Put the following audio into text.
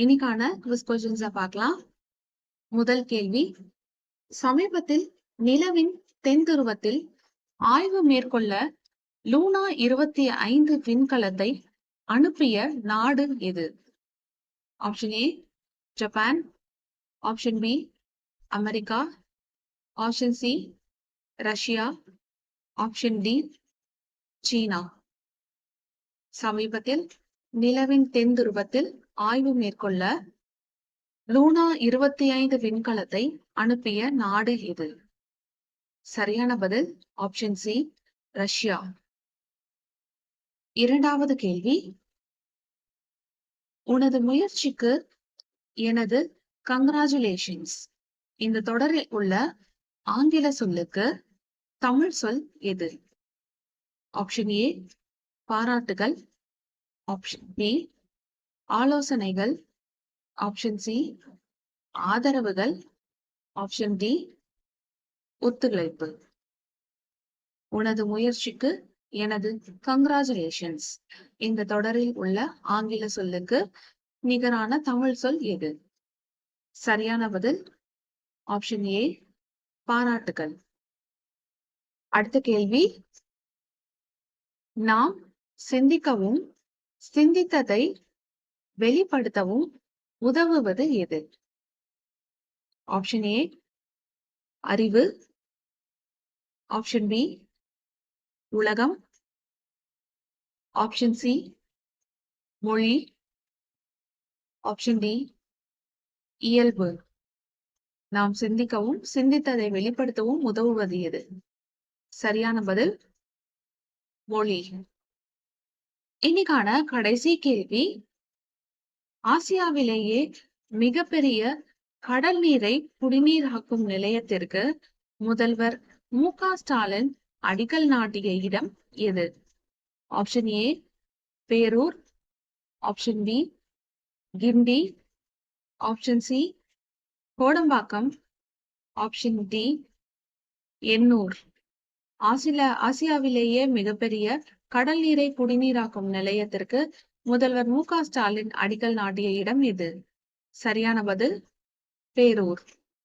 இன்னைக்கான குவிஸ் கொஸ்டின்ஸ பார்க்கலாம். முதல் கேள்வி, சமீபத்தில் நிலவின் தென் துருவத்தில் ஆய்வு மேற்கொள்ள லூனா 25 விண்கலத்தை அனுப்பிய நாடு எது? Option a Japan, option b America, option c Russia, option d China. சமீபத்தில் நிலவின் தென் துருவத்தில் ஆய்வு மேற்கொள்ள லூனா 25 விண்கலத்தை அனுப்பிய நாடு எது? சரியான பதில் ஆப்ஷன் சி ரஷ்யா. இரண்டாவது கேள்வி, உனது முயற்சிக்கு எனது கங்க்ராச்சுலேஷன்ஸ் இந்த தொடரில் உள்ள ஆங்கில சொல்லுக்கு தமிழ் சொல் எது? ஆப்ஷன் ஏ பாராட்டுகள், ஆப்ஷன் பி ஆலோசனைகள், ஆப்ஷன் சி ஆதரவுகள், ஆப்ஷன் டி ஒத்துழைப்பு. உனது முயற்சிக்கு எனது கங்க்ராச்சுலேஷன்ஸ் இந்த தொடரில் உள்ள ஆங்கில சொல்லுக்கு நிகரான தமிழ் சொல் எது? சரியான பதில் ஆப்ஷன் ஏ பாராட்டுகள். அடுத்த கேள்வி, நாம் சிந்திக்கவும் சிந்தித்ததை வெளிப்படுத்தவும் உதவுவது எது? ஆப்ஷன் ஏ அறிவு, ஆப்ஷன் பி உலகம், ஆப்ஷன் சி மொழி, ஆப்ஷன் டி இயல்பு. நாம் சிந்திக்கவும் சிந்தித்ததை வெளிப்படுத்தவும் உதவுவது எது? சரியான பதில் மொழி. இன்னைக்கான கடைசி கேள்வி, ஆசியாவிலேயே மிகப்பெரிய கடல் நீரை குடிநீராக்கும் நிலையத்திற்கு முதல்வர் மு.க. ஸ்டாலின் அடிக்கல் நாட்டிய இடம் எது? Option A Perur, option B Guindy, option C Kodambakkam, option D Ennore. ஆசியாவிலேயே மிகப்பெரிய கடல் நீரை குடிநீராக்கும் நிலையத்திற்கு முதல்வர் மு.க. ஸ்டாலின் அடிக்கல் நாட்டிய இடம் எது? சரியான பதில் பேரூர்.